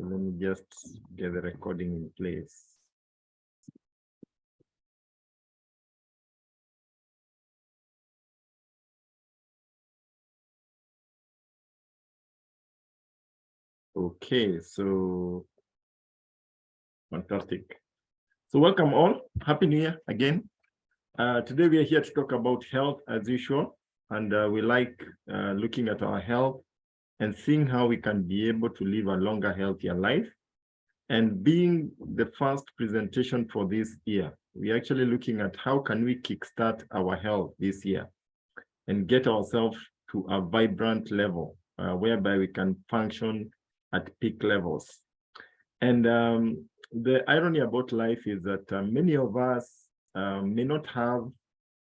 Let me just get the recording in place. Okay, so fantastic. So welcome all. Happy New Year again. Today we are here to talk about health as usual, and we like looking at our health and seeing how we can be able to live a longer, healthier life. And being the first presentation for this year, we're actually looking at how can we kickstart our health this year and get ourselves to a vibrant level whereby we can function at peak levels. And the irony about life is that many of us may not have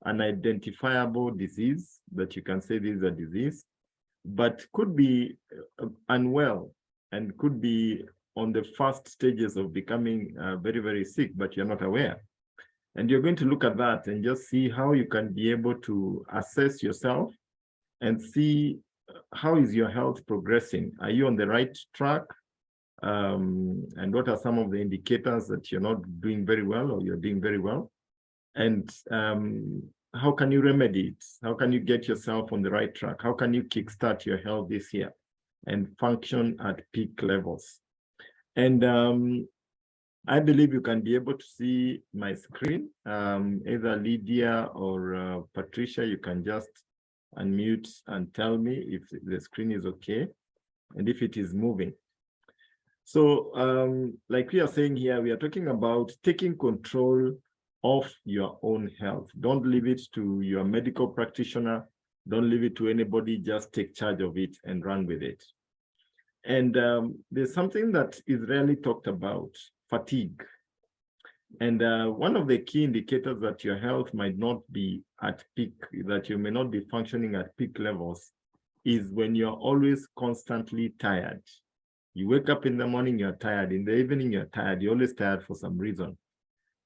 an identifiable disease that you can say this is a disease, but could be unwell and could be on the first stages of becoming very, very sick, but you're not aware. And you're going to look at that and just see how you can be able to assess yourself and see how is your health progressing. Are you on the right track? And what are some of the indicators that you're not doing very well or you're doing very well? And how can you remedy it? How can you get yourself on the right track? How can you kickstart your health this year and function at peak levels? And I believe you can be able to see my screen. Either Lydia or Patricia, you can just unmute and tell me if the screen is okay and if it is moving. So like we are saying here, we are talking about taking control of your own health. Don't leave it to your medical practitioner. Don't leave it to anybody. Just take charge of it and run with it. And there's something that is rarely talked about, fatigue. And one of the key indicators that your health might not be at peak, that you may not be functioning at peak levels, is when you're always constantly tired. You wake up in the morning, you're tired. In the evening, you're tired. You're always tired for some reason.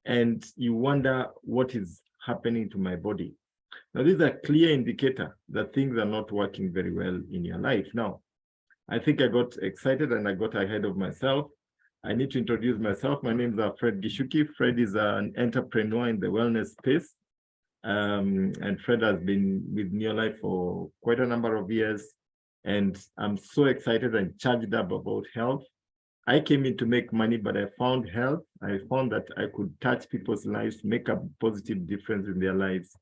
And you wonder what is happening to my body. Now, this is a clear indicator that things are not working very well in your life. Now, I think I got excited and I got ahead of myself. I need to introduce myself. My name is Fred Gichuki. Fred is an entrepreneur in the wellness space. And Fred has been with NEOLIFE for quite a number of years. And I'm so excited and charged up about health. I came in to make money, but I found health. I found that I could touch people's lives, make a positive difference in their lives.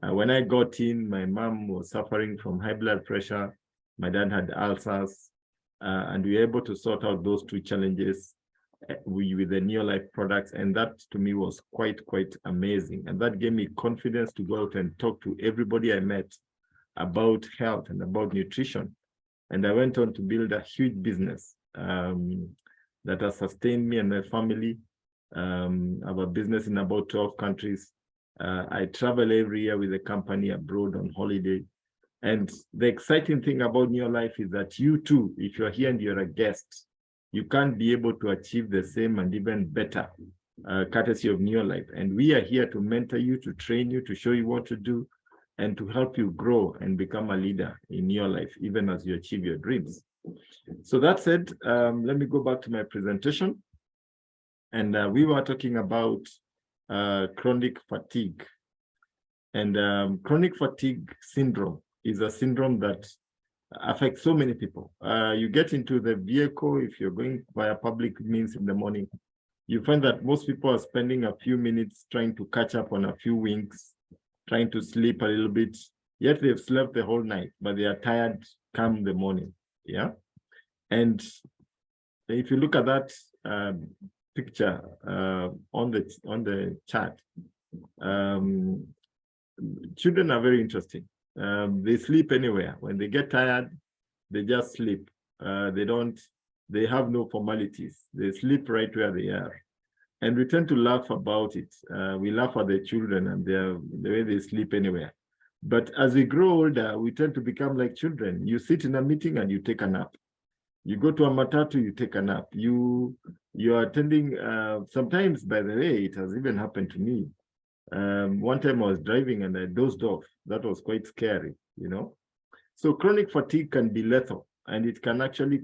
When I got in, my mom was suffering from high blood pressure. My dad had ulcers, and we were able to sort out those two challenges with the NEOLIFE products. And that to me was quite amazing. And that gave me confidence to go out and talk to everybody I met about health and about nutrition. And I went on to build a huge business that has sustained me and my family. I have a business in about 12 countries. I travel every year with the company abroad on holiday. And the exciting thing about NEOLIFE is that you too, if you're here and you're a guest, you can be able to achieve the same and even better courtesy of NEOLIFE. And we are here to mentor you, to train you, to show you what to do, and to help you grow and become a leader in your life, even as you achieve your dreams. So that said, let me go back to my presentation. And we were talking about chronic fatigue. And chronic fatigue syndrome is a syndrome that affects so many people. You get into the vehicle, if you're going via public means in the morning, you find that most people are spending a few minutes trying to catch up on a few winks, trying to sleep a little bit, yet they've slept the whole night, but they are tired come the morning, yeah? And if you look at that picture on the chart, children are very interesting. They sleep anywhere. When they get tired, they just sleep. They have no formalities. They sleep right where they are. And we tend to laugh about it. We laugh at the children and the way they sleep anywhere. But as we grow older, we tend to become like children. You sit in a meeting and you take a nap. You go to a matatu, you take a nap. You are attending, sometimes, by the way, it has even happened to me. One time I was driving and I dozed off. That was quite scary, you know. So chronic fatigue can be lethal, and it can actually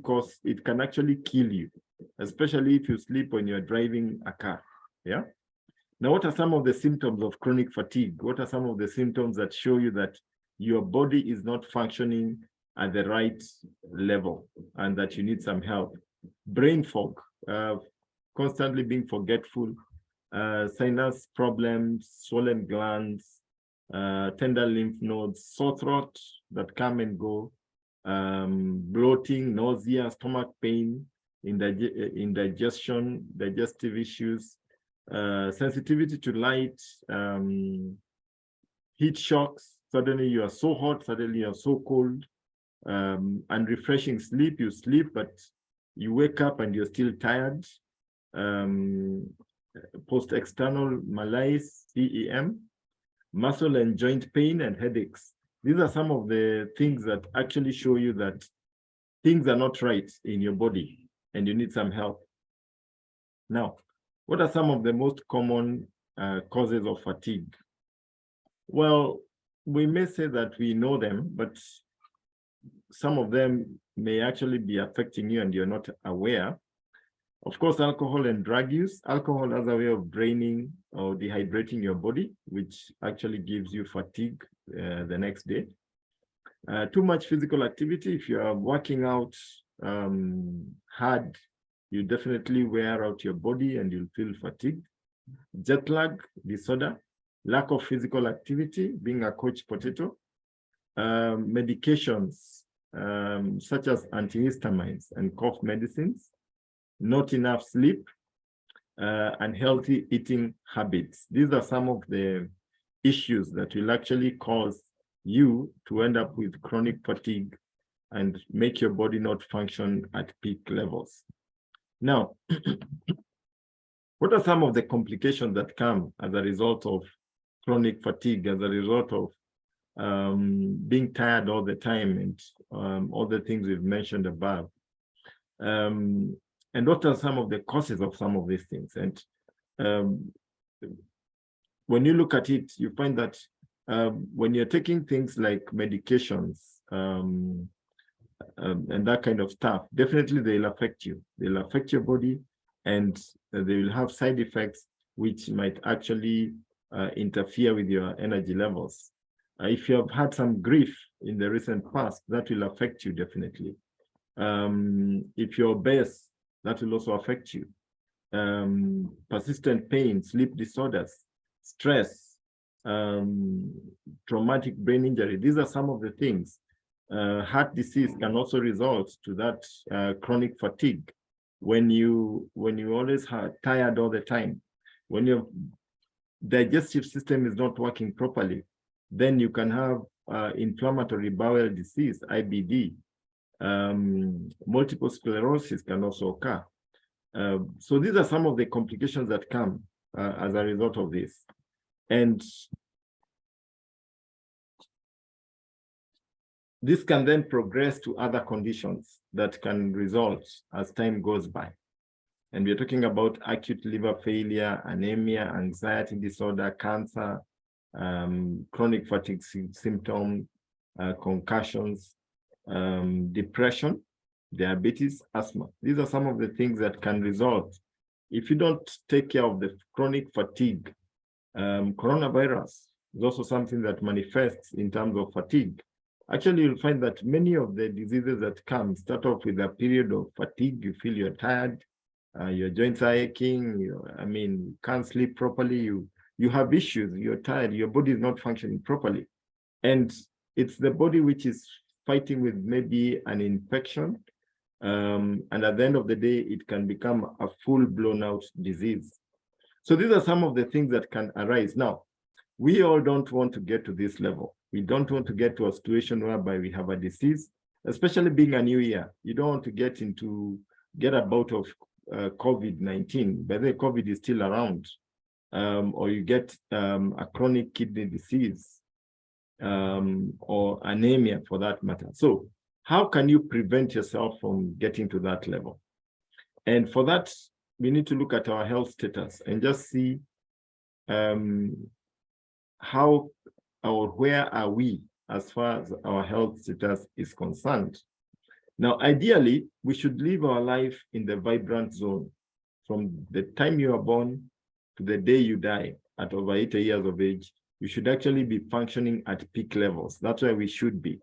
kill you. especially if you sleep when you're driving a car. Yeah. Now, what are some of the symptoms of chronic fatigue? What are some of the symptoms that show you that your body is not functioning at the right level and that you need some help? Brain fog, constantly being forgetful, sinus problems, swollen glands, tender lymph nodes, sore throat that come and go, bloating, nausea, stomach pain, indigestion, digestive issues, sensitivity to light, heat shocks. Suddenly you are so hot, suddenly you are so cold, unrefreshing sleep. You sleep, but you wake up and you're still tired. Post-external malaise, PEM, muscle and joint pain and headaches. These are some of the things that actually show you that things are not right in your body and you need some help. Now, what are some of the most common causes of fatigue? Well, we may say that we know them, but some of them may actually be affecting you and you're not aware. Of course, alcohol and drug use. Alcohol has a way of draining or dehydrating your body, which actually gives you fatigue the next day. Too much physical activity. If you are working out hard, you definitely wear out your body and you'll feel fatigued. Jet lag disorder, lack of physical activity, being a couch potato. Medications such as antihistamines and cough medicines, not enough sleep, unhealthy eating habits. These are some of the issues that will actually cause you to end up with chronic fatigue and make your body not function at peak levels. Now, what are some of the complications that come as a result of chronic fatigue, as a result of being tired all the time and all the things we've mentioned above? And what are some of the causes of some of these things? And when you look at it, you find that when you're taking things like medications and that kind of stuff, definitely they'll affect you. They'll affect your body and they will have side effects which might actually interfere with your energy levels. If you have had some grief in the recent past, that will affect you definitely. If you're obese, that will also affect you. Persistent pain, sleep disorders, stress, traumatic brain injury. These are some of the things. Heart disease can also result to that chronic fatigue. When you always are tired all the time, when your digestive system is not working properly, then you can have inflammatory bowel disease, IBD. Multiple sclerosis can also occur. So these are some of the complications that come as a result of this. And this can then progress to other conditions that can result as time goes by. And we're talking about acute liver failure, anemia, anxiety disorder, cancer, chronic fatigue symptoms, concussions, depression, diabetes, asthma. These are some of the things that can result if you don't take care of the chronic fatigue. Coronavirus is also something that manifests in terms of fatigue. Actually, you'll find that many of the diseases that come start off with a period of fatigue. You feel you're tired, your joints are aching, you can't sleep properly, you have issues, you're tired, your body is not functioning properly. And it's the body which is fighting with maybe an infection. And at the end of the day, it can become a full blown out disease. So these are some of the things that can arise. Now, we all don't want to get to this level. We don't want to get to a situation whereby we have a disease, especially being a new year. You don't want to get a bout of COVID-19, but the COVID is still around, or you get a chronic kidney disease, or anemia for that matter. So how can you prevent yourself from getting to that level? And for that, we need to look at our health status and just see how or where are we as far as our health status is concerned. Now, ideally, we should live our life in the vibrant zone from the time you are born to the day you die at over 80 years of age. You should actually be functioning at peak levels. That's where we should be.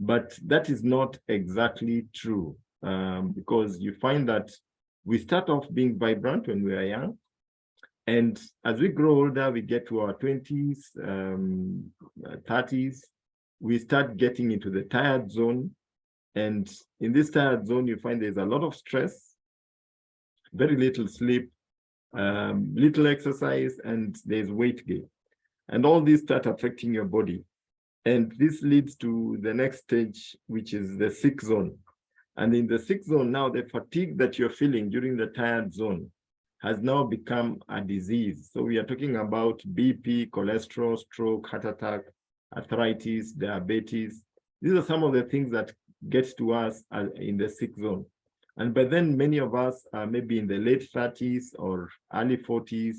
But that is not exactly true, because you find that we start off being vibrant when we are young. And as we grow older, we get to our 20s, 30s, we start getting into the tired zone. And in this tired zone, you find there's a lot of stress, very little sleep, little exercise, and there's weight gain. And all these start affecting your body. And this leads to the next stage, which is the sick zone. And in the sick zone now, the fatigue that you're feeling during the tired zone has now become a disease. So we are talking about BP, cholesterol, stroke, heart attack, arthritis, diabetes. These are some of the things that get to us in the sick zone. And by then, many of us are maybe in the late 30s or early 40s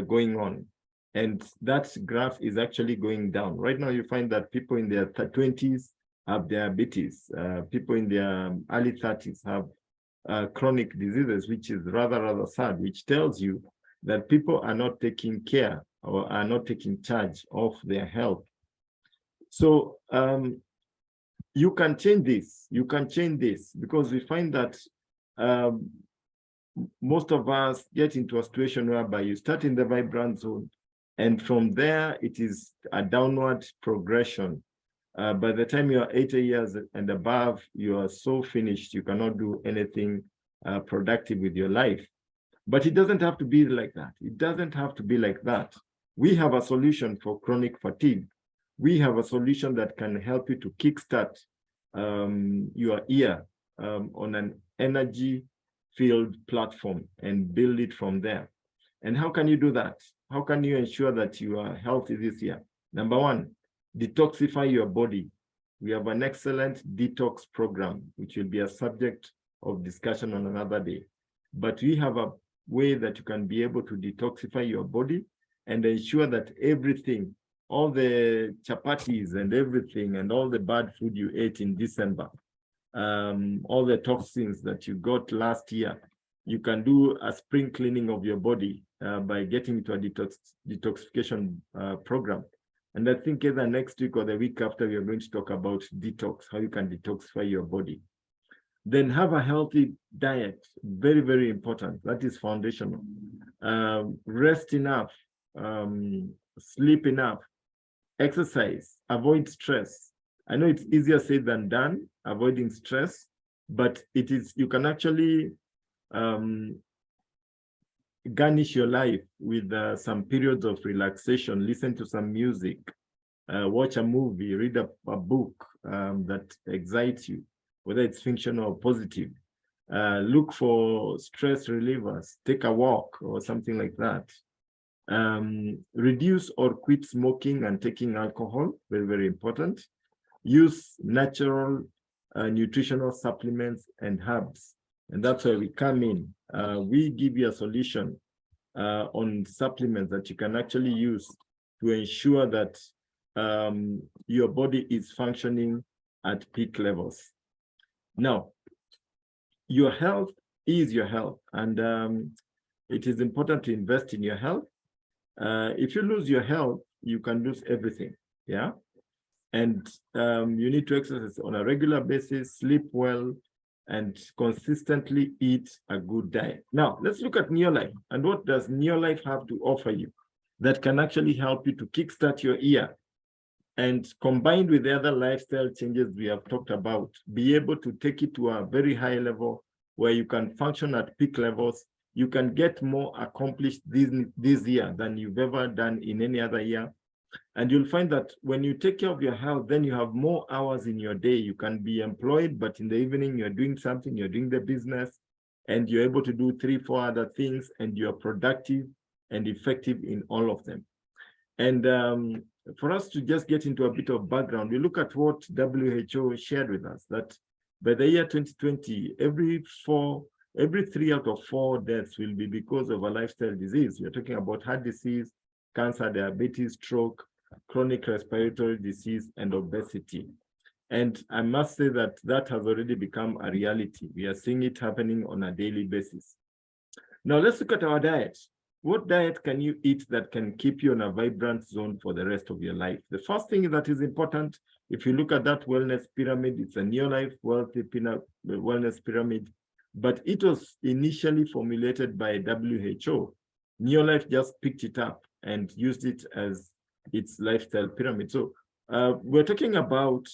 going on. And that graph is actually going down. Right now, you find that people in their 20s have diabetes. People in their early 30s have chronic diseases, which is rather sad, which tells you that people are not taking care or are not taking charge of their health. So you can change this. You can change this because we find that most of us get into a situation whereby you start in the vibrant zone, and from there, it is a downward progression. By the time you are 80 years and above, you are so finished, you cannot do anything productive with your life. But it doesn't have to be like that. It doesn't have to be like that. We have a solution for chronic fatigue. We have a solution that can help you to kickstart your year on an energy-filled platform and build it from there. And how can you do that? How can you ensure that you are healthy this year? Number one, detoxify your body. We have an excellent detox program, which will be a subject of discussion on another day. But we have a way that you can be able to detoxify your body and ensure that everything, all the chapatis and everything, and all the bad food you ate in December, all the toxins that you got last year, you can do a spring cleaning of your body by getting into a detoxification program. And I think either next week or the week after, we are going to talk about detox, how you can detoxify your body. Then have a healthy diet, very, very important. That is foundational. Rest enough, sleep enough, exercise, avoid stress. I know it's easier said than done, avoiding stress, but it is, you can actually garnish your life with some periods of relaxation, listen to some music, watch a movie, read a book that excites you, whether it's fictional or positive. Look for stress relievers, take a walk or something like that. Reduce or quit smoking and taking alcohol, very, very important. Use natural nutritional supplements and herbs. And that's where we come in. We give you a solution on supplements that you can actually use to ensure that your body is functioning at peak levels. Now, your health is your health, and it is important to invest in your health. If you lose your health, you can lose everything, yeah? And you need to exercise on a regular basis, sleep well, and consistently eat a good diet. Now, let's look at NEOLIFE. And what does NEOLIFE have to offer you that can actually help you to kickstart your year? And combined with the other lifestyle changes we have talked about, be able to take it to a very high level where you can function at peak levels. You can get more accomplished this year than you've ever done in any other year. And you'll find that when you take care of your health, then you have more hours in your day. You can be employed, but in the evening, you're doing something, you're doing the business, and you're able to do 3-4 other things, and you're productive and effective in all of them. And for us to just get into a bit of background, we look at what WHO shared with us, that by the year 2020, every 3 out of 4 deaths will be because of a lifestyle disease. We're talking about heart disease, cancer, diabetes, stroke, chronic respiratory disease, and obesity. And I must say that that has already become a reality. We are seeing it happening on a daily basis. Now let's look at our diet. What diet can you eat that can keep you in a vibrant zone for the rest of your life? The first thing that is important, if you look at that wellness pyramid, it's a NEOLIFE wellness pyramid, but it was initially formulated by WHO. NEOLIFE just picked it up and used it as its lifestyle pyramid. So we're talking about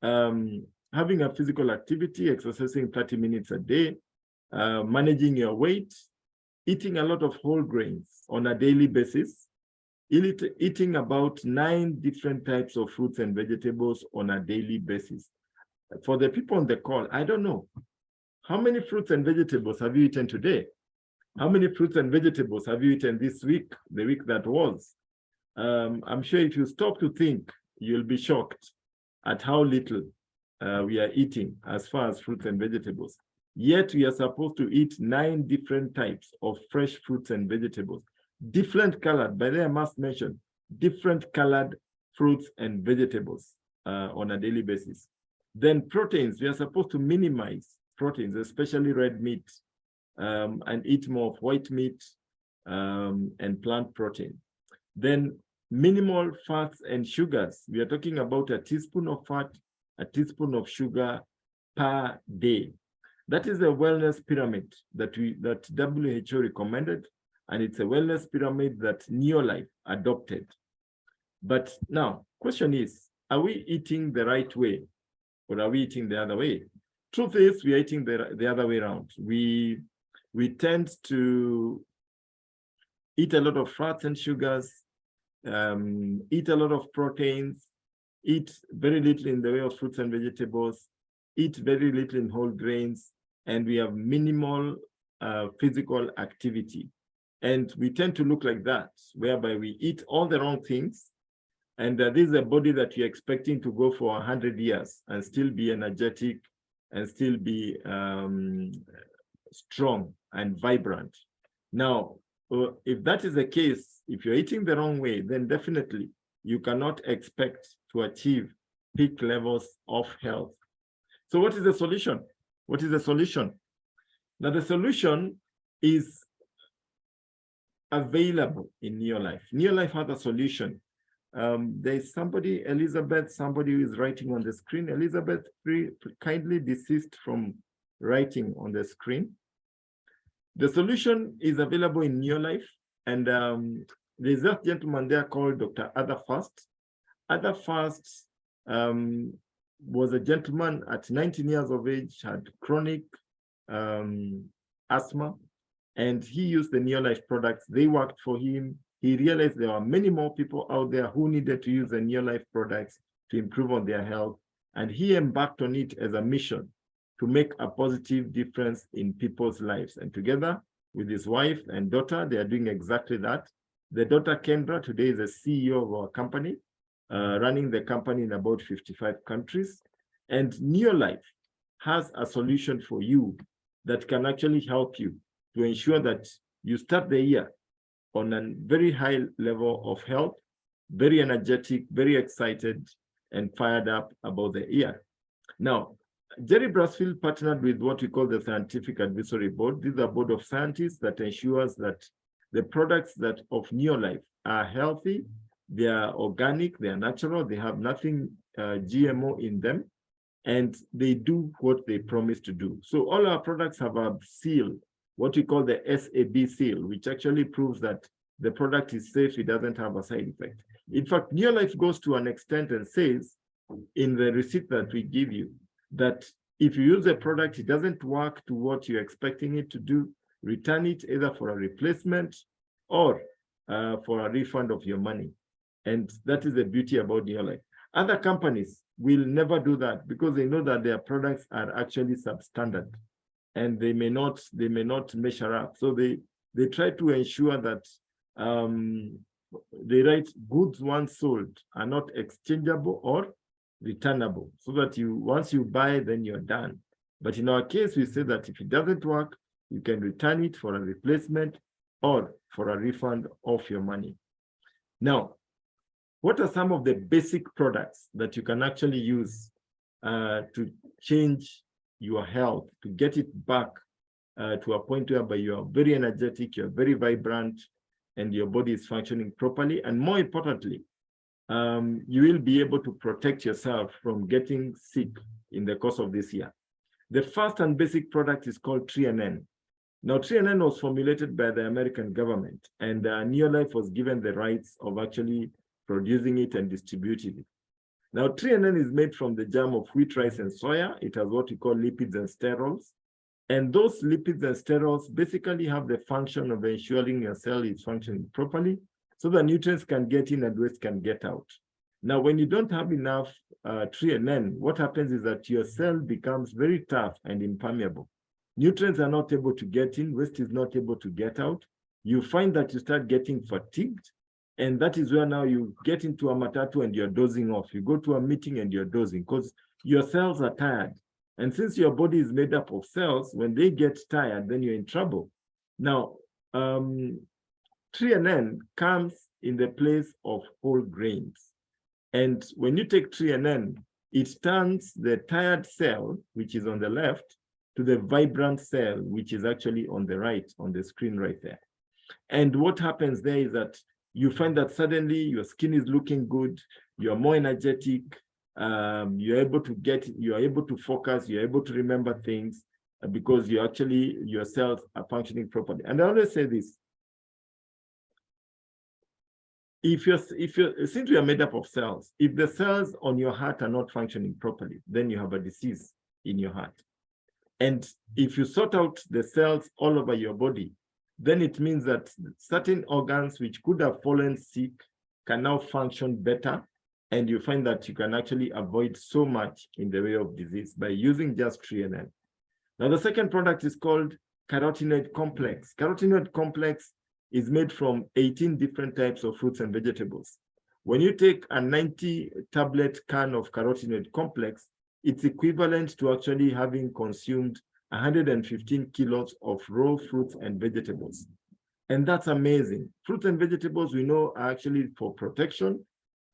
having a physical activity, exercising 30 minutes a day, managing your weight, eating a lot of whole grains on a daily basis, eating about 9 different types of fruits and vegetables on a daily basis. For the people on the call, I don't know, how many fruits and vegetables have you eaten today? How many fruits and vegetables have you eaten this week, the week that was? I'm sure if you stop to think, you'll be shocked at how little we are eating as far as fruits and vegetables. Yet we are supposed to eat 9 different types of fresh fruits and vegetables, different colored, by the way, I must mention, different colored fruits and vegetables on a daily basis. Then proteins, we are supposed to minimize proteins, especially red meat, and eat more of white meat and plant protein. Then minimal fats and sugars. We are talking about a teaspoon of fat, a teaspoon of sugar per day. That is a wellness pyramid that WHO recommended, and it's a wellness pyramid that NEOLIFE adopted. But now, question is, are we eating the right way, or are we eating the other way? Truth is, we are eating the other way around. We tend to eat a lot of fats and sugars, eat a lot of proteins, eat very little in the way of fruits and vegetables, eat very little in whole grains, and we have minimal physical activity. And we tend to look like that, whereby we eat all the wrong things, and this is a body that you're expecting to go for 100 years and still be energetic and still be strong and vibrant. Now, if that is the case, if you're eating the wrong way, then definitely you cannot expect to achieve peak levels of health. So what is the solution? What is the solution? Now, the solution is available in NEOLIFE. NEOLIFE has a solution. There's somebody, Elizabeth, somebody who is writing on the screen. Elizabeth, kindly desist from writing on the screen. The solution is available in NEOLIFE, and there's that gentleman there called Dr. Otherfast. Otherfast was a gentleman at 19 years of age, had chronic asthma, and he used the NEOLIFE products. They worked for him. He realized there are many more people out there who needed to use the NEOLIFE products to improve on their health, and he embarked on it as a mission to make a positive difference in people's lives. And together with his wife and daughter, they are doing exactly that. The daughter, Kendra, today is the CEO of our company, running the company in about 55 countries. And NEOLIFE has a solution for you that can actually help you to ensure that you start the year on a very high level of health, very energetic, very excited, and fired up about the year. Now, Jerry Brasfield partnered with what we call the Scientific Advisory Board. This is a board of scientists that ensures that the products that of NEOLIFE are healthy, they are organic, they are natural, they have nothing GMO in them, and they do what they promise to do. So all our products have a seal, what we call the SAB seal, which actually proves that the product is safe, it doesn't have a side effect. In fact, NEOLIFE goes to an extent and says in the receipt that we give you, that if you use a product, it doesn't work to what you're expecting it to do, return it either for a replacement or for a refund of your money. And that is the beauty about NEOLIFE. Other companies will never do that because they know that their products are actually substandard and they may not measure up. So they try to ensure that they write goods once sold are not exchangeable or returnable, so that once you buy, then you're done. But in our case, we say that if it doesn't work, you can return it for a replacement or for a refund of your money. Now, what are some of the basic products that you can actually use to change your health, to get it back to a point whereby you are very energetic, you're very vibrant, and your body is functioning properly. And more importantly, you will be able to protect yourself from getting sick in the course of this year. The first and basic product is called TNN. Now, TNN was formulated by the American government, and NEOLIFE was given the rights of actually producing it and distributing it. Now, TNN is made from the germ of wheat, rice, and soya. It has what we call lipids and sterols. And those lipids and sterols basically have the function of ensuring your cell is functioning properly so the nutrients can get in and waste can get out. Now, when you don't have enough TNN, what happens is that your cell becomes very tough and impermeable. Nutrients are not able to get in, waste is not able to get out. You find that you start getting fatigued, and that is where now you get into a matatu and you're dozing off. You go to a meeting and you're dozing because your cells are tired. And since your body is made up of cells, when they get tired, then you're in trouble. Now, TNN comes in the place of whole grains. And when you take TNN, it turns the tired cell, which is on the left, to the vibrant cell, which is actually on the right, on the screen right there. And what happens there is that you find that suddenly your skin is looking good, you're more energetic, you're able to focus, you're able to remember things because your cells are functioning properly. And I always say this, since we are made up of cells, if the cells on your heart are not functioning properly, then you have a disease in your heart. And if you sort out the cells all over your body, then it means that certain organs which could have fallen sick can now function better. And you find that you can actually avoid so much in the way of disease by using just TNN. Now, the second product is called carotenoid complex. Carotenoid complex is made from 18 different types of fruits and vegetables. When you take a 90-tablet can of carotenoid complex, it's equivalent to actually having consumed 115 kilos of raw fruits and vegetables. And that's amazing. Fruits and vegetables, we know, are actually for protection.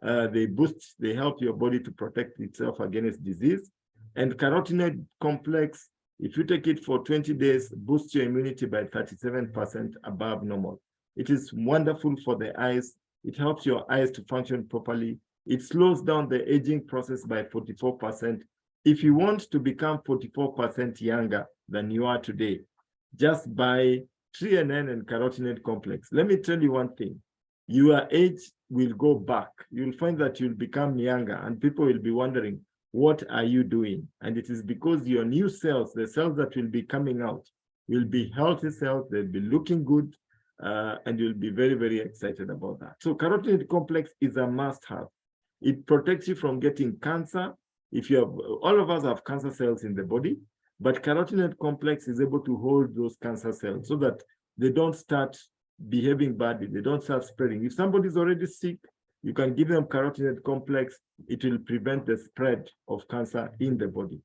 They help your body to protect itself against disease. And carotenoid complex, if you take it for 20 days, boosts your immunity by 37% above normal. It is wonderful for the eyes. It helps your eyes to function properly. It slows down the aging process by 44%. If you want to become 44% younger than you are today, just buy TNN and carotenoid complex. Let me tell you one thing. Your age will go back. You'll find that you'll become younger and people will be wondering, what are you doing? And it is because your new cells, the cells that will be coming out, will be healthy cells, they'll be looking good, and you'll be very, very excited about that. So carotenoid complex is a must-have. It protects you from getting cancer. If you have, all of us have cancer cells in the body, but carotenoid complex is able to hold those cancer cells so that they don't start behaving badly, they don't start spreading. If somebody's already sick, you can give them carotenoid complex, it will prevent the spread of cancer in the body.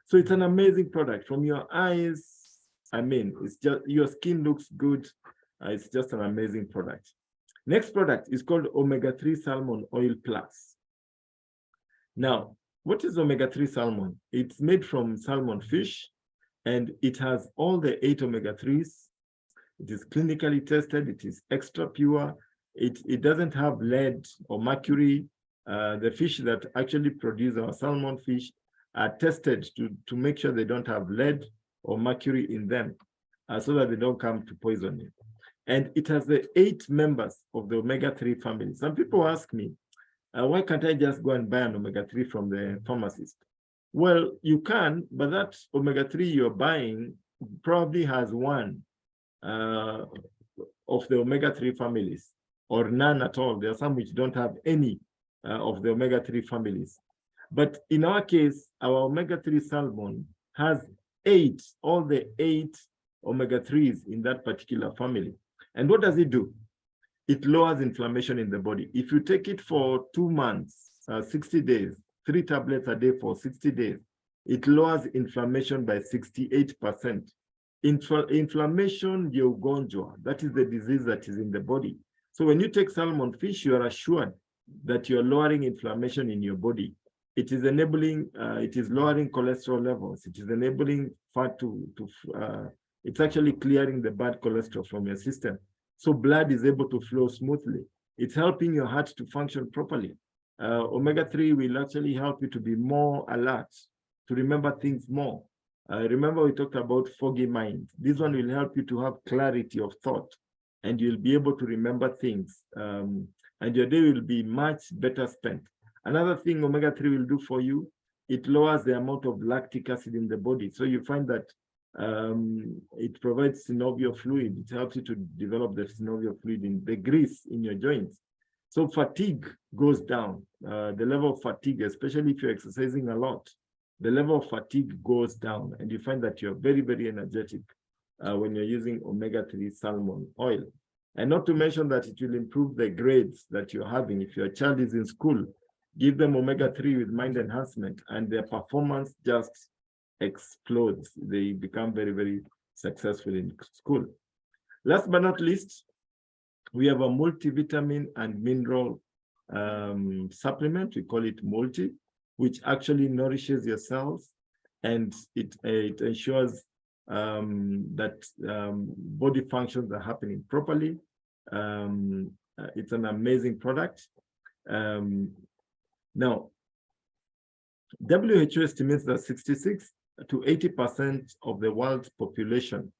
So it's an amazing product. From your eyes, I mean, it's just, your skin looks good. It's just an amazing product. Next product is called Omega-3 Salmon Oil Plus. Now, what is omega-3 salmon? It's made from salmon fish, and it has all the 8 omega-3s. It is clinically tested. It is extra pure. It doesn't have lead or mercury. The fish that actually produce our salmon fish are tested to make sure they don't have lead or mercury in them, so that they don't come to poison you. And it has the 8 members of the omega-3 family. Some people ask me, why can't I just go and buy an omega-3 from the pharmacist? Well, you can, but that omega-3 you're buying probably has one of the omega-3 families, or none at all. There are some which don't have any of the omega-3 families. But in our case, our omega-3 salmon has 8, all the 8 omega-3s in that particular family. And what does it do? It lowers inflammation in the body. If you take it for 2 months, 60 days, 3 tablets a day for 60 days, it lowers inflammation by 68%. Inflammation, ugonjwa, that is the disease that is in the body. So when you take salmon fish, you are assured that you're lowering inflammation in your body. it is enabling, it is lowering cholesterol levels. It is enabling fat it's actually clearing the bad cholesterol from your system. So blood is able to flow smoothly. It's helping your heart to function properly. Omega-3 will actually help you to be more alert, to remember things more. Remember we talked about foggy mind. This one will help you to have clarity of thought, and you'll be able to remember things, and your day will be much better spent. Another thing omega-3 will do for you, it lowers the amount of lactic acid in the body. So you find that it provides synovial fluid. It helps you to develop the synovial fluid in the grease in your joints. So fatigue goes down. The level of fatigue, especially if you're exercising a lot, the level of fatigue goes down, and you find that you're very, very energetic when you're using omega-3 salmon oil. And not to mention that it will improve the grades that you're having. If your child is in school, give them omega-3 with mind enhancement, and their performance just explodes. They become very, very successful in school. Last but not least, we have a multivitamin and mineral supplement. We call it multi, which actually nourishes your cells, and it ensures that body functions are happening properly. It's an amazing product. Now, WHO estimates that 66 to 80% of the world's population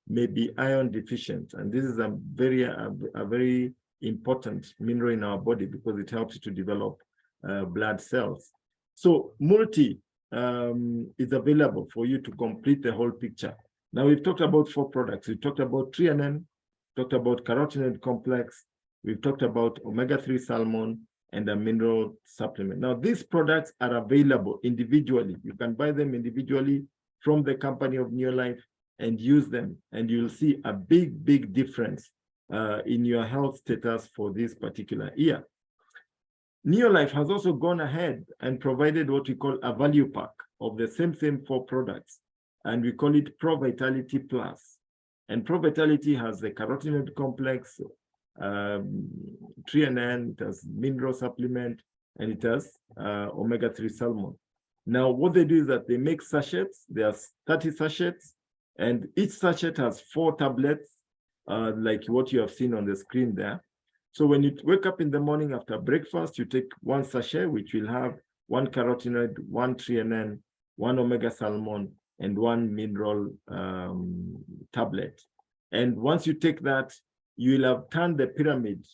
may be iron deficient, and this is a very important mineral in our body because it helps you to develop blood cells. So multi is available for you to complete the whole picture. Now we've talked about 4 products. We've talked about threonine, talked about carotenoid complex, we've talked about omega-3 salmon, and a mineral supplement. Now these products are available individually. You can buy them individually from the company of NEOLIFE and use them, and you'll see a big difference in your health status for this particular year. NEOLIFE has also gone ahead and provided what we call a value pack of the same 4 products, and we call it Pro Vitality Plus. And Pro Vitality has the carotenoid complex, threonine, it has mineral supplement, and it has omega-3 salmon. Now, what they do is that they make sachets. There's 30 sachets, and each sachet has 4 tablets, like what you have seen on the screen there. So when you wake up in the morning after breakfast, you take 1 sachet, which will have 1 carotenoid, 1 threonine, 1 omega salmon, and 1 mineral tablet. And once you take that, you will have turned the pyramid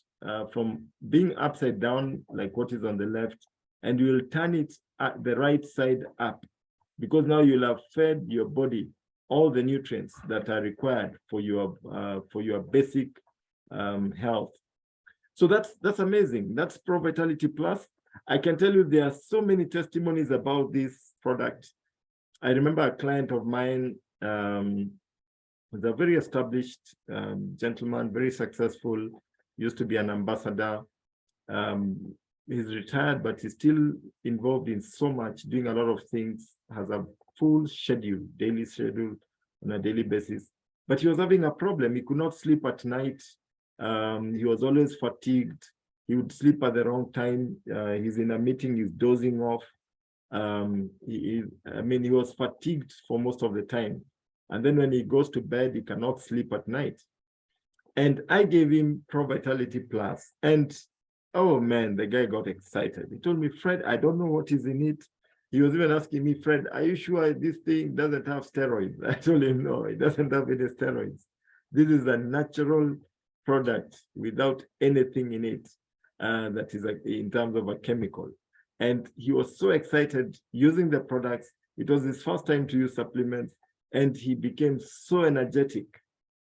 from being upside down, like what is on the left, and you will turn it at the right side up, because now you'll have fed your body all the nutrients that are required for your basic health. So that's amazing. That's Pro Vitality Plus. I can tell you there are so many testimonies about this product. I remember a client of mine was a very established gentleman, very successful, used to be an ambassador. He's retired, but he's still involved in so much, doing a lot of things, has a full schedule, daily schedule on a daily basis. But he was having a problem. He could not sleep at night. He was always fatigued. He would sleep at the wrong time. He's in a meeting, he's dozing off. He was fatigued for most of the time. And then when he goes to bed, he cannot sleep at night. And I gave him Pro Vitality Plus. And oh man, the guy got excited. He told me, Fred, I don't know what is in it. He was even asking me, Fred, are you sure this thing doesn't have steroids? I told him, no, it doesn't have any steroids. This is a natural product without anything in it that is like in terms of a chemical. And he was so excited using the products. It was his first time to use supplements, and he became so energetic.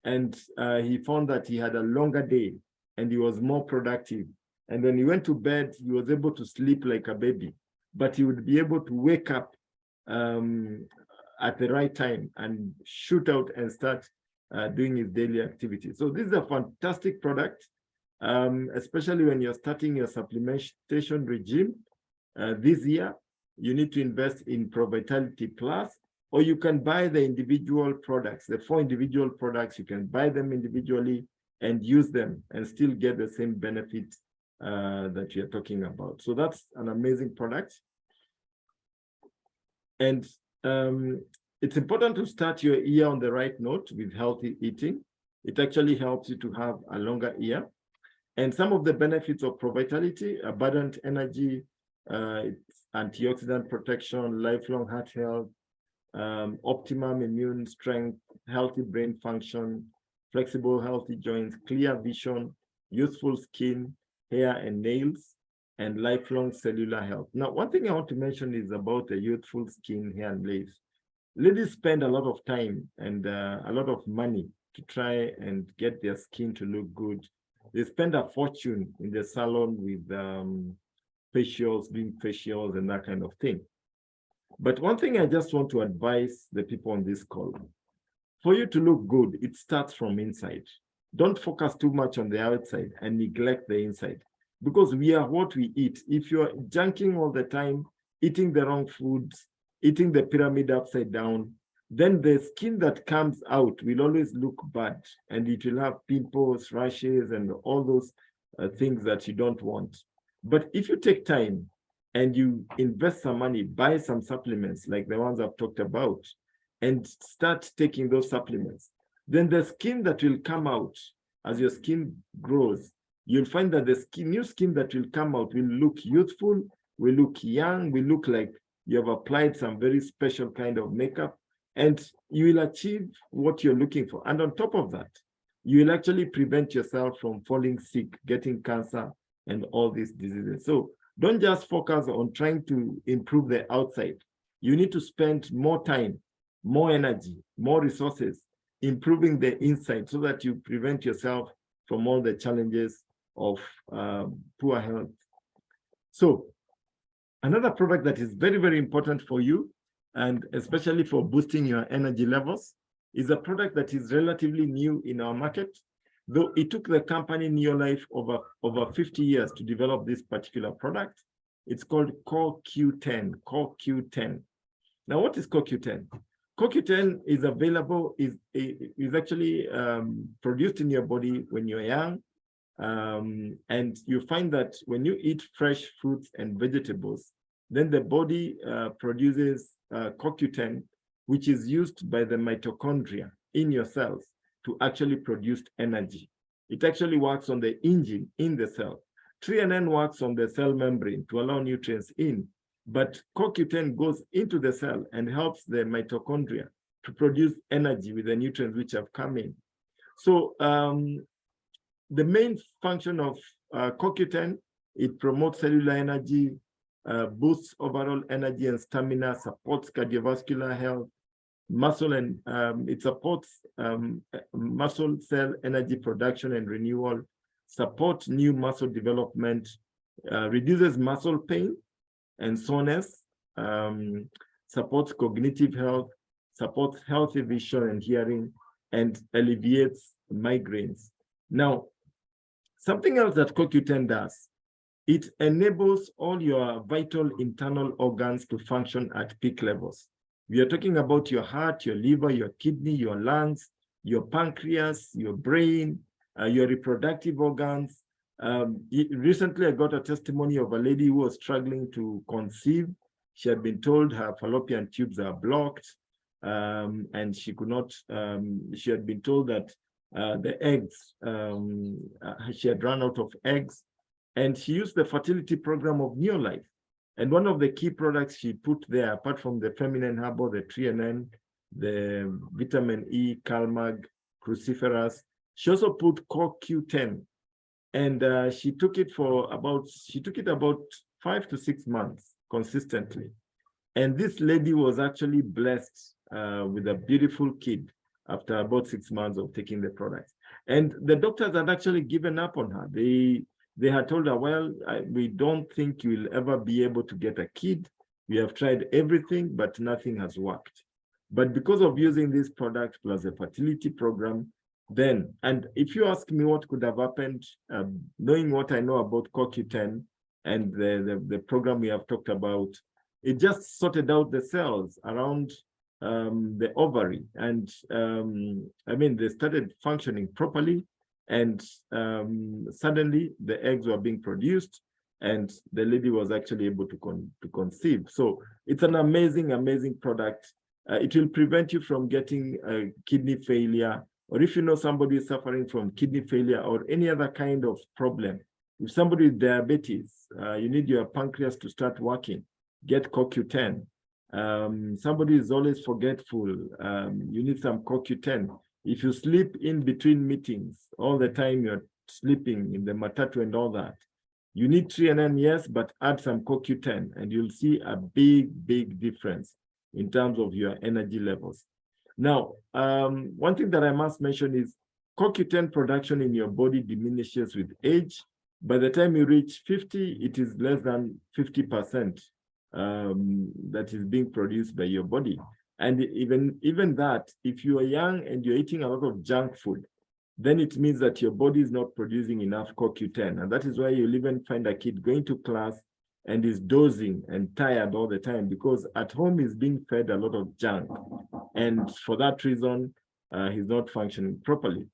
And he found that he had a longer day and he was more productive. And when he went to bed, he was able to sleep like a baby, but he would be able to wake up at the right time and shoot out and start doing his daily activities. So this is a fantastic product, especially when you're starting your supplementation regime this year. You need to invest in Pro Vitality Plus, or you can buy the individual products, the 4 individual products. You can buy them individually and use them and still get the same benefit that you're talking about. So that's an amazing product. And it's important to start your year on the right note with healthy eating. It actually helps you to have a longer year. And some of the benefits of Pro-Vitality: abundant energy, antioxidant protection, lifelong heart health, optimum immune strength, healthy brain function, flexible, healthy joints, clear vision, youthful skin, hair and nails, and lifelong cellular health. Now, one thing I want to mention is about the youthful skin, hair, and nails. Ladies spend a lot of time and a lot of money to try and get their skin to look good. They spend a fortune in the salon with facials, doing facials and that kind of thing. But one thing I just want to advise the people on this call: for you to look good, it starts from inside. Don't focus too much on the outside and neglect the inside, because we are what we eat. If you're junking all the time, eating the wrong foods, eating the pyramid upside down, then the skin that comes out will always look bad, and it will have pimples, rashes, and all those things that you don't want. But if you take time and you invest some money, buy some supplements like the ones I've talked about, and start taking those supplements, then the skin that will come out as your skin grows, you'll find that the new skin that will come out will look youthful, will look young, will look like you have applied some very special kind of makeup, and you will achieve what you're looking for. And on top of that, you will actually prevent yourself from falling sick, getting cancer, and all these diseases. So don't just focus on trying to improve the outside. You need to spend more time, more energy, more resources improving the inside, so that you prevent yourself from all the challenges of poor health. So another product that is very, very important for you, and especially for boosting your energy levels, is a product that is relatively new in our market, though it took the company NEOLIFE over 50 years to develop this particular product. It's called CoQ10, CoQ10. Now, what is CoQ10? CoQ10 is available, is actually produced in your body when you're young. And you find that when you eat fresh fruits and vegetables, then the body produces CoQ10, which is used by the mitochondria in your cells to actually produce energy. It actually works on the engine in the cell. Threonine works on the cell membrane to allow nutrients in, but CoQ10 goes into the cell and helps the mitochondria to produce energy with the nutrients which have come in. So the main function of CoQ10, it promotes cellular energy, boosts overall energy and stamina, supports cardiovascular health, muscle, and it supports muscle cell energy production and renewal, supports new muscle development, reduces muscle pain and soreness, supports cognitive health, supports healthy vision and hearing, and alleviates migraines. Now, something else that CoQ10 does, it enables all your vital internal organs to function at peak levels. We are talking about your heart, your liver, your kidney, your lungs, your pancreas, your brain, your reproductive organs. Recently, I got a testimony of a lady who was struggling to conceive. She had been told her fallopian tubes are blocked, and she could not, she had been told that the eggs, she had run out of eggs, and she used the fertility program of NEOLIFE. And one of the key products she put there, apart from the feminine herbal, the threonine, the vitamin E, CalMag, cruciferous, she also put CoQ10. And she took it about 5 to 6 months consistently. And this lady was actually blessed with a beautiful kid after about 6 months of taking the product. And the doctors had actually given up on her. They had told her, well, we don't think you will ever be able to get a kid. We have tried everything, but nothing has worked. But because of using this product plus a fertility program, then, and if you ask me what could have happened, knowing what I know about CoQ10 and the program we have talked about, it just sorted out the cells around the ovary. And I mean, they started functioning properly, and suddenly the eggs were being produced. and the lady was actually able to conceive. So it's an amazing, amazing product. It will prevent you from getting kidney failure, or if you know somebody is suffering from kidney failure or any other kind of problem. If somebody with diabetes, you need your pancreas to start working, get CoQ10. Somebody is always forgetful, you need some CoQ10. If you sleep in between meetings all the time, you're sleeping in the matatu and all that, you need 3NN, yes, but add some CoQ10 and you'll see a big, big difference in terms of your energy levels. Now, one thing that I must mention is CoQ10 production in your body diminishes with age. By the time you reach 50, it is less than 50% that is being produced by your body. And even that, if you are young and you're eating a lot of junk food, then it means that your body is not producing enough CoQ10. And that is why you'll even find a kid going to class and is dozing and tired all the time, because at home he's being fed a lot of junk. And for that reason, he's not functioning properly.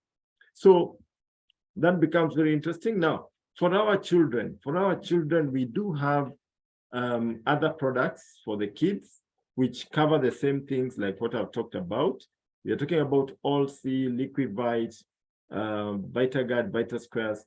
So that becomes very interesting. Now, for our children, we do have other products for the kids, which cover the same things like what I've talked about. We are talking about All-C, Liquivite, VitaGuard, VitaSquares.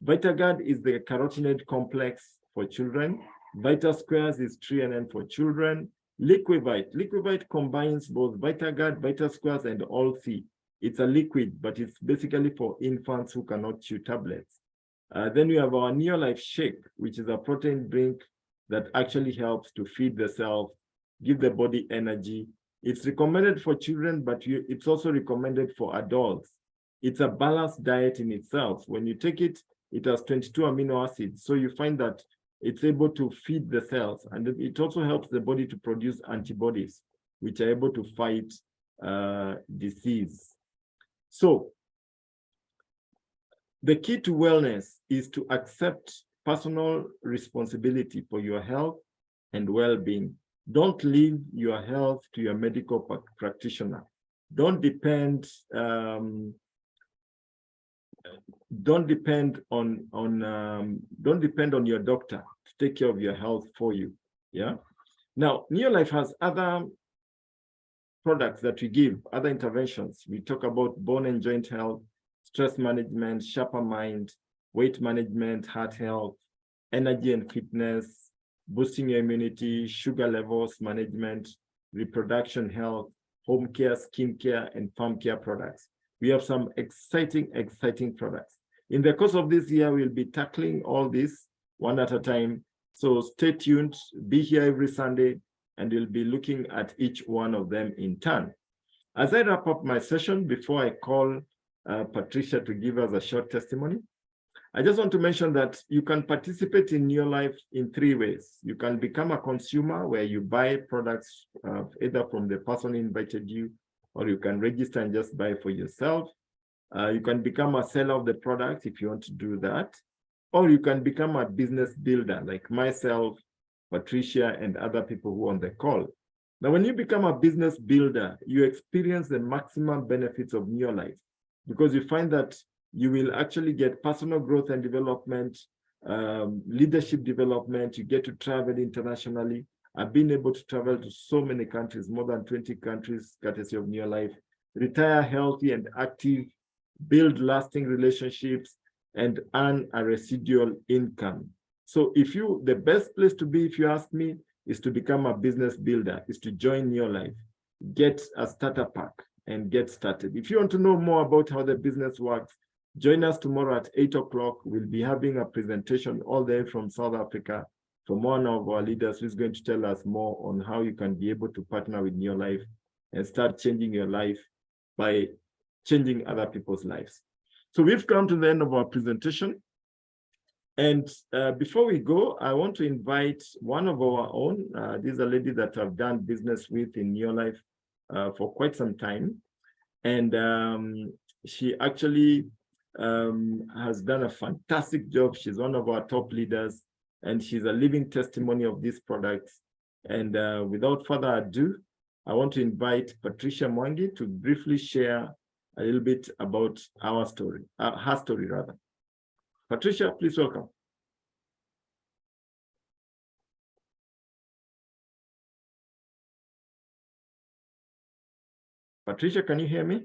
VitaGuard is the carotenoid complex for children. VitaSquares is 3NN for children. Liquivite combines both VitaGuard, VitaSquares, and All-C. It's a liquid, but it's basically for infants who cannot chew tablets. Then we have our NEOLIFE Shake, which is a protein drink that actually helps to feed the cells, give the body energy. It's recommended for children, but it's also recommended for adults. It's a balanced diet in itself. When you take it, it has 22 amino acids. So you find that it's able to feed the cells, and it also helps the body to produce antibodies, which are able to fight disease. So the key to wellness is to accept personal responsibility for your health and well-being. Don't leave your health to your medical practitioner. Don't depend on your doctor to take care of your health for you. Yeah. Now, NEOLIFE has other products that we give, other interventions. We talk about bone and joint health, stress management, sharper mind, weight management, heart health, energy and fitness, boosting your immunity, sugar levels management, reproduction health, home care, skin care, and farm care products. We have some exciting products. In the course of this year, we'll be tackling all this one at a time. So stay tuned, be here every Sunday, and we'll be looking at each one of them in turn. As I wrap up my session, before I call Patricia to give us a short testimony, I just want to mention that you can participate in NEOLIFE in 3 ways. You can become a consumer, where you buy products either from the person who invited you, or you can register and just buy for yourself. You can become a seller of the product if you want to do that, or you can become a business builder like myself, Patricia, and other people who are on the call. Now, when you become a business builder, you experience the maximum benefits of NEOLIFE, because you find that you will actually get personal growth and development, leadership development. You get to travel internationally. I've been able to travel to so many countries, more than 20 countries, courtesy of NEOLIFE. Retire healthy and active, build lasting relationships, and earn a residual income. So the best place to be, if you ask me, is to become a business builder, is to join NEOLIFE, get a starter pack, and get started. If you want to know more about how the business works, join us tomorrow at 8 o'clock. We'll be having a presentation all the way from South Africa from one of our leaders who's going to tell us more on how you can be able to partner with NEOLIFE and start changing your life by changing other people's lives. So we've come to the end of our presentation. And before we go, I want to invite one of our own. This is a lady that I've done business with in NEOLIFE for quite some time. And she actually has done a fantastic job. She's one of our top leaders, and she's a living testimony of these products. And without further ado, I want to invite Patricia Mwangi to briefly share a little bit about her story rather. Patricia, please welcome. Patricia, can you hear me?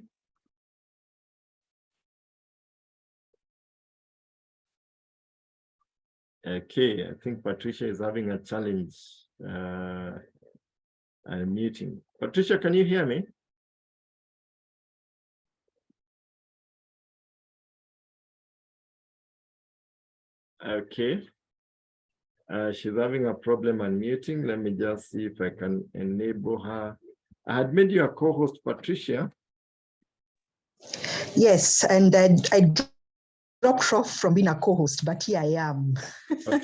Okay, I think Patricia is having a challenge unmuting. Patricia, can you hear me? Okay. She's having a problem unmuting. Let me just see if I can enable her. I had made you a co-host, Patricia. Yes, and I dropped off from being a co-host, but here I am. Okay.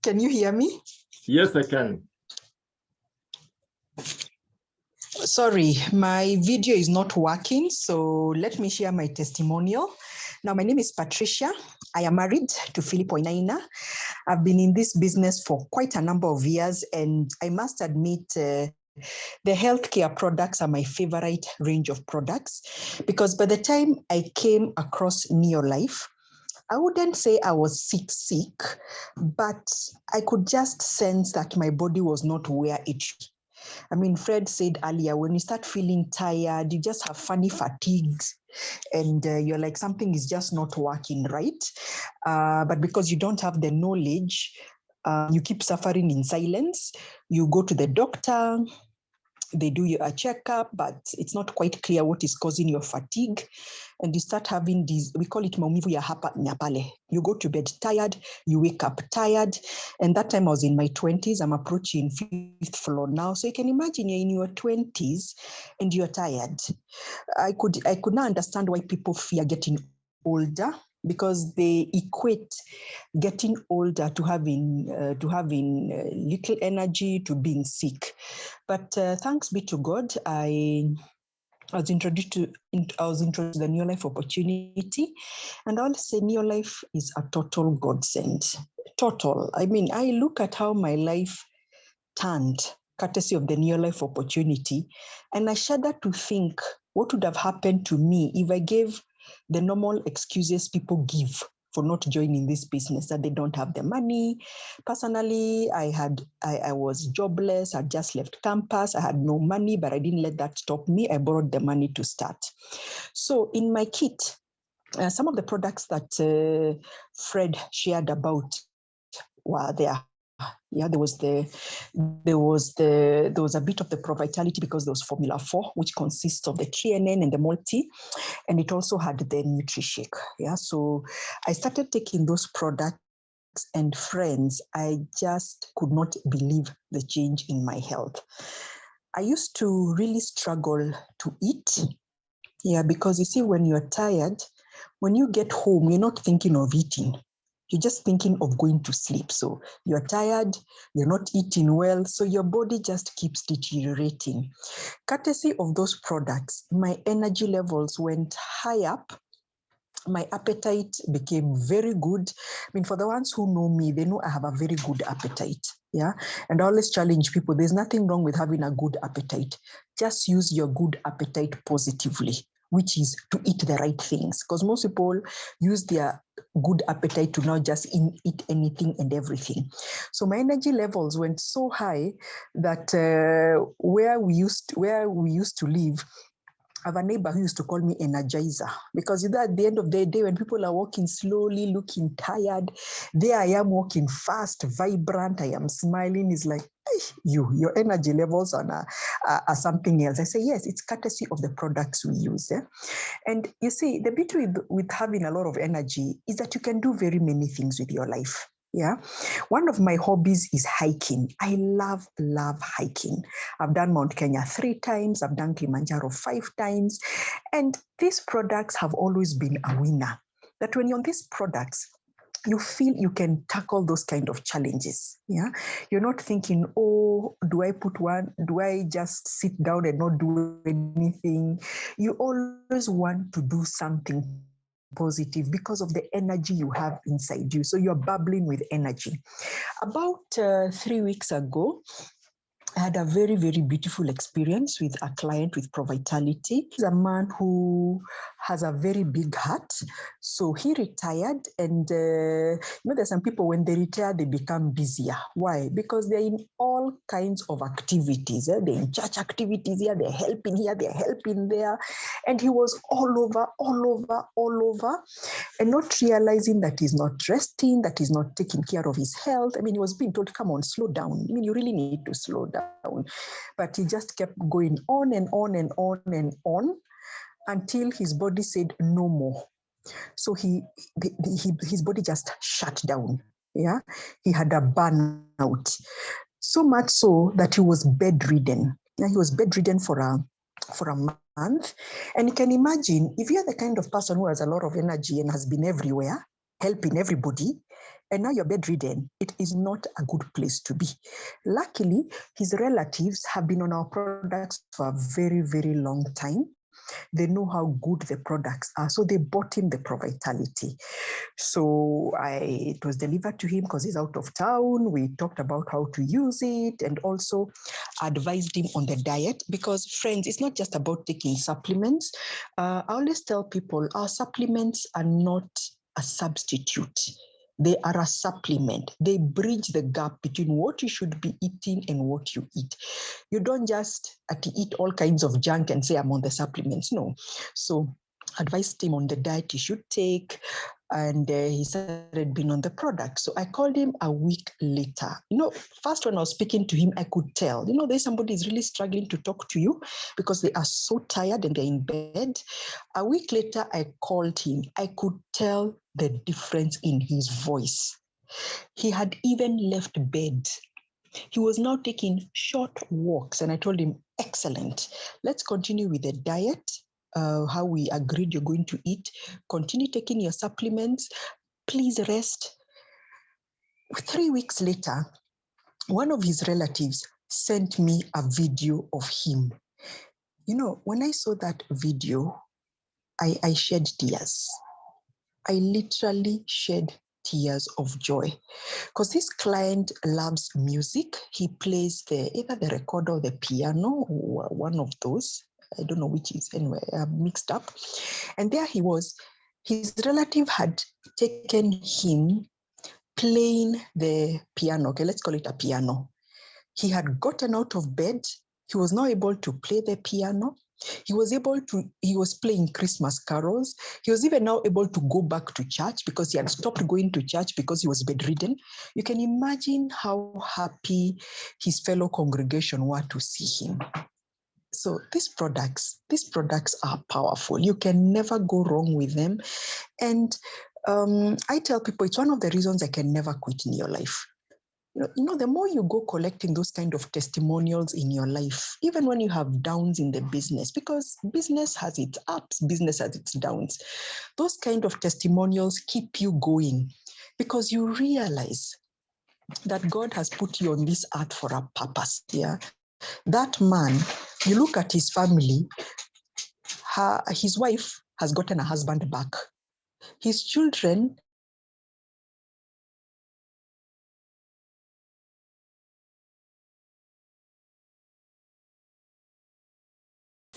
Can you hear me? Yes, I can. Sorry, my video is not working, so let me share my testimonial. Now, my name is Patricia. I am married to Philip Oinaina. I've been in this business for quite a number of years, and I must admit, the healthcare products are my favorite range of products, because by the time I came across NEOLIFE, I wouldn't say I was sick, but I could just sense that my body was not where it should. I mean, Fred said earlier, when you start feeling tired, you just have funny fatigues, and you're like, something is just not working right. But because you don't have the knowledge, you keep suffering in silence. You go to the doctor, they do a checkup, but it's not quite clear what is causing your fatigue. And you start having these, we call it maumivu ya hapa na pale. You go to bed tired, you wake up tired. And that time I was in my 20s, I'm approaching 5th floor now. So you can imagine you're in your 20s and you're tired. I could not understand why people fear getting older, because they equate getting older to having little energy, to being sick. But thanks be to God, I was introduced to the NEOLIFE opportunity, and I'll say NEOLIFE is a total godsend. Total. I mean, I look at how my life turned courtesy of the NEOLIFE opportunity, and I shudder to think what would have happened to me if I gave the normal excuses people give for not joining this business, that they don't have the money. Personally, I was jobless. I just left campus. I had no money, but I didn't let that stop me. I borrowed the money to start. So in my kit, some of the products that Fred shared about were there. Yeah, there was a bit of the Pro Vitality, because there was Formula 4, which consists of the TNN and the multi, and it also had the NutriShake. Yeah, so I started taking those products, and friends, I just could not believe the change in my health. I used to really struggle to eat. Yeah, because you see, when you're tired, when you get home, you're not thinking of eating. You're just thinking of going to sleep. So you're tired, you're not eating well, so your body just keeps deteriorating. Courtesy of those products, my energy levels went high up. My appetite became very good. I mean, for the ones who know me, they know I have a very good appetite. Yeah. And I always challenge people, there's nothing wrong with having a good appetite. Just use your good appetite positively, which is to eat the right things. Because most people use their good appetite to not just eat anything and everything. So my energy levels went so high that where we used to live, I have a neighbor who used to call me Energizer, because at the end of the day, when people are walking slowly, looking tired, there I am walking fast, vibrant, I am smiling. It's like, your energy levels are something else. I say, yes, it's courtesy of the products we use. Eh? And you see, the beauty with having a lot of energy is that you can do very many things with your life. Yeah. One of my hobbies is hiking. I love hiking. I've done Mount Kenya 3 times. I've done Kilimanjaro 5 times. And these products have always been a winner. That when you're on these products, you feel you can tackle those kind of challenges. Yeah. You're not thinking, oh, do I just sit down and not do anything? You always want to do something positive because of the energy you have inside you. So you're bubbling with energy. About 3 weeks ago, I had a very, very beautiful experience with a client with Pro Vitality. He's a man who has a very big heart. So he retired, and there's some people, when they retire, they become busier. Why? Because they're in all kinds of activities. They're in church activities here, they're helping here, they're helping there. And he was all over, and not realizing that he's not resting, that he's not taking care of his health. I mean, he was being told, come on, slow down. I mean, you really need to slow down. But he just kept going on and on and on and on until his body said no more. So his body just shut down. Yeah, he had a burnout, so much so that he was bedridden. Yeah, he was bedridden for a month. And you can imagine, if you're the kind of person who has a lot of energy and has been everywhere, helping everybody, and now you're bedridden, it is not a good place to be. Luckily, his relatives have been on our products for a very, very long time. They know how good the products are, so they bought him the Pro Vitality. So it was delivered to him because he's out of town. We talked about how to use it and also advised him on the diet, because, friends, it's not just about taking supplements. I always tell people our supplements are not a substitute. They are a supplement. They bridge the gap between what you should be eating and what you eat. You don't just eat all kinds of junk and say, I'm on the supplements. No. So advised him on the diet he should take, and he started being on the product. So I called him a week later. First when I was speaking to him, I could tell, there's somebody is really struggling to talk to you because they are so tired and they're in bed. A week later, I called him. I could tell the difference in his voice. He had even left bed. He was now taking short walks, and I told him, excellent. Let's continue with the diet. How we agreed you're going to eat. Continue taking your supplements. Please rest. 3 weeks later, one of his relatives sent me a video of him. When I saw that video, I shed tears. I literally shed tears of joy, because this client loves music. He plays either the recorder or the piano, or one of those. I don't know which is, anyway, mixed up. And there he was. His relative had taken him playing the piano. Okay, let's call it a piano. He had gotten out of bed. He was now able to play the piano. He was playing Christmas carols. He was even now able to go back to church because he had stopped going to church because he was bedridden. You can imagine how happy his fellow congregation were to see him. So these products are powerful. You can never go wrong with them. And I tell people it's one of the reasons I can never quit NEOLIFE. The more you go collecting those kind of testimonials in your life, even when you have downs in the business, because business has its ups, business has its downs, those kind of testimonials keep you going, because you realize that God has put you on this earth for a purpose. Yeah, that man, you look at his family, his wife has gotten a husband back. His children,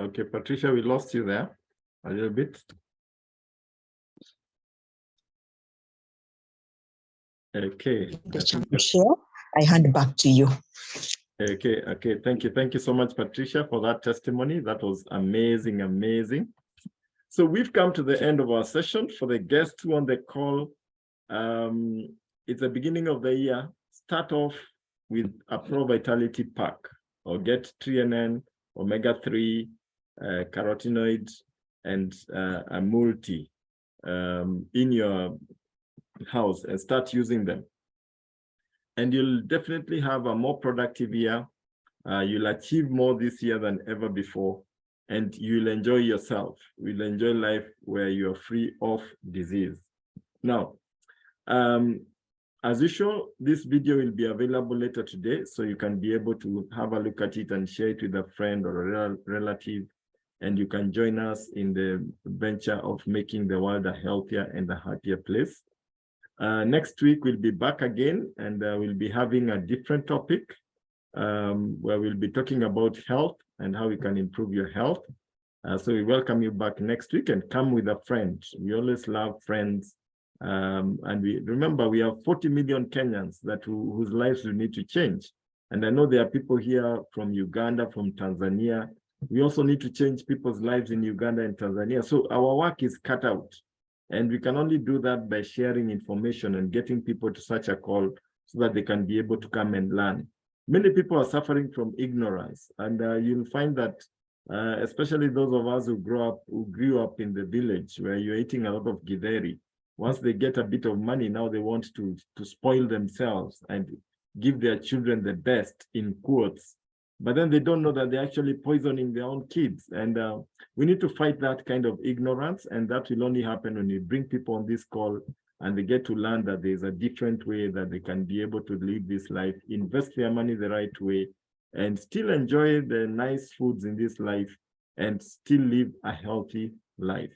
Okay, Patricia, we lost you there a little bit. Okay. the chance to share. I hand back to you. Okay. Thank you so much, Patricia, for that testimony. That was amazing. So we've come to the end of our session. For the guests who on the call, it's the beginning of the year. Start off with a Pro Vitality pack, or get TNN, omega-3, carotenoid, and a multi in your house, and start using them. And you'll definitely have a more productive year. You'll achieve more this year than ever before, and you'll enjoy yourself. You'll enjoy life where you're free of disease. Now, as usual, this video will be available later today, so you can be able to have a look at it and share it with a friend or a relative, and you can join us in the venture of making the world a healthier and a happier place. Next week, we'll be back again, and we'll be having a different topic where we'll be talking about health and how we can improve your health. So we welcome you back next week, and come with a friend. We always love friends. And we remember we have 40 million Kenyans whose lives we need to change. And I know there are people here from Uganda, from Tanzania. We also need to change people's lives in Uganda and Tanzania. So our work is cut out. And we can only do that by sharing information and getting people to such a call so that they can be able to come and learn. Many people are suffering from ignorance, and you'll find that especially those of us who grew up in the village where you're eating a lot of githeri. Once they get a bit of money, now they want to spoil themselves and give their children the best, in quotes. But then they don't know that they're actually poisoning their own kids. And we need to fight that kind of ignorance. And that will only happen when we bring people on this call and they get to learn that there's a different way that they can be able to live this life, invest their money the right way, and still enjoy the nice foods in this life and still live a healthy life.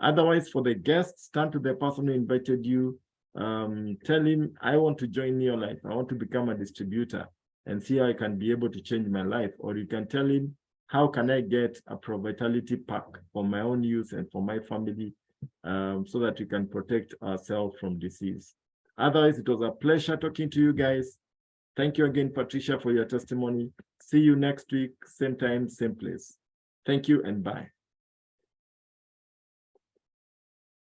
Otherwise, for the guests, turn to the person who invited you, tell him, I want to join NEOLIFE. I want to become a distributor and see how I can be able to change my life. Or you can tell him, how can I get a Pro-Vitality pack for my own use and for my family, so that we can protect ourselves from disease. Otherwise, it was a pleasure talking to you guys. Thank you again, Patricia, for your testimony. See you next week, same time, same place. Thank you and bye.